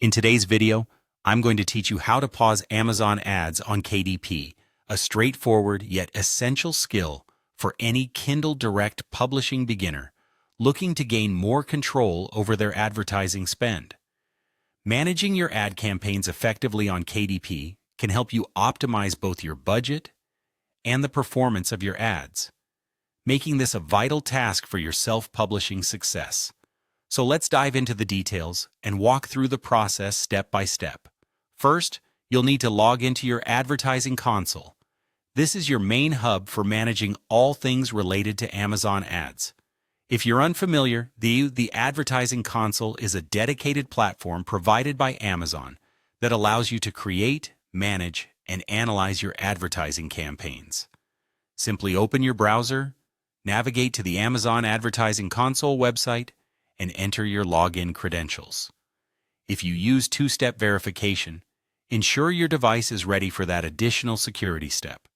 In today's video, I'm going to teach you how to pause Amazon ads on KDP, a straightforward yet essential skill for any Kindle Direct publishing beginner looking to gain more control over their advertising spend. Managing your ad campaigns effectively on KDP can help you optimize both your budget and the performance of your ads, making this a vital task for your self-publishing success. So let's dive into the details and walk through the process step by step. First, you'll need to log into your advertising console. This is your main hub for managing all things related to Amazon ads. If you're unfamiliar, the advertising console is a dedicated platform provided by Amazon that allows you to create, manage, and analyze your advertising campaigns. Simply open your browser, navigate to the Amazon Advertising Console website, and enter your login credentials. If you use two-step verification, ensure your device is ready for that additional security step.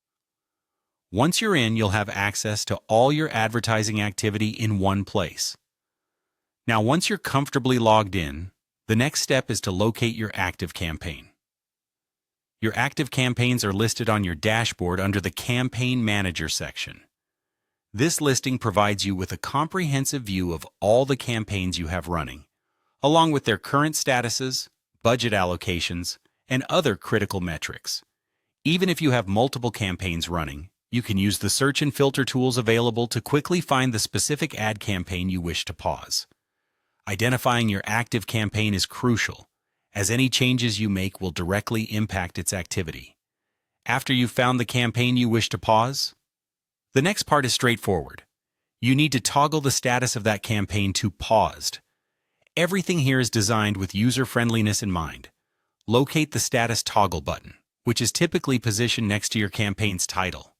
Once you're in, you'll have access to all your advertising activity in one place. Now, once you're comfortably logged in, the next step is to locate your active campaign. Your active campaigns are listed on your dashboard under the Campaign Manager section. This listing provides you with a comprehensive view of all the campaigns you have running, along with their current statuses, budget allocations, and other critical metrics. Even if you have multiple campaigns running, you can use the search and filter tools available to quickly find the specific ad campaign you wish to pause. Identifying your active campaign is crucial, as any changes you make will directly impact its activity. After you've found the campaign you wish to pause, the next part is straightforward. You need to toggle the status of that campaign to paused. Everything here is designed with user-friendliness in mind. Locate the status toggle button, which is typically positioned next to your campaign's title.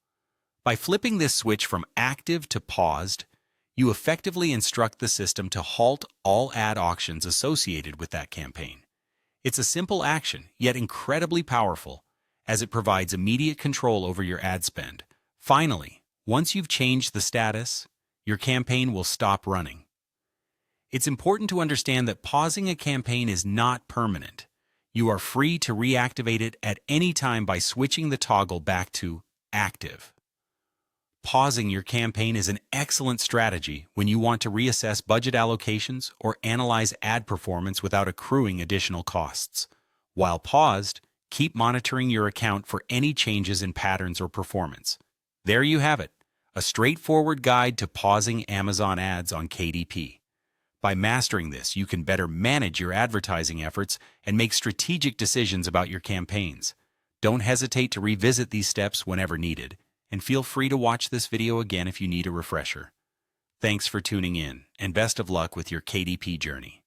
By flipping this switch from active to paused, you effectively instruct the system to halt all ad auctions associated with that campaign. It's a simple action, yet incredibly powerful, as it provides immediate control over your ad spend. Finally, once you've changed the status, your campaign will stop running. It's important to understand that pausing a campaign is not permanent. You are free to reactivate it at any time by switching the toggle back to active. Pausing your campaign is an excellent strategy when you want to reassess budget allocations or analyze ad performance without accruing additional costs. While paused, keep monitoring your account for any changes in patterns or performance. There you have it, a straightforward guide to pausing Amazon ads on KDP. By mastering this, you can better manage your advertising efforts and make strategic decisions about your campaigns. Don't hesitate to revisit these steps whenever needed, and feel free to watch this video again if you need a refresher. Thanks for tuning in, and best of luck with your KDP journey.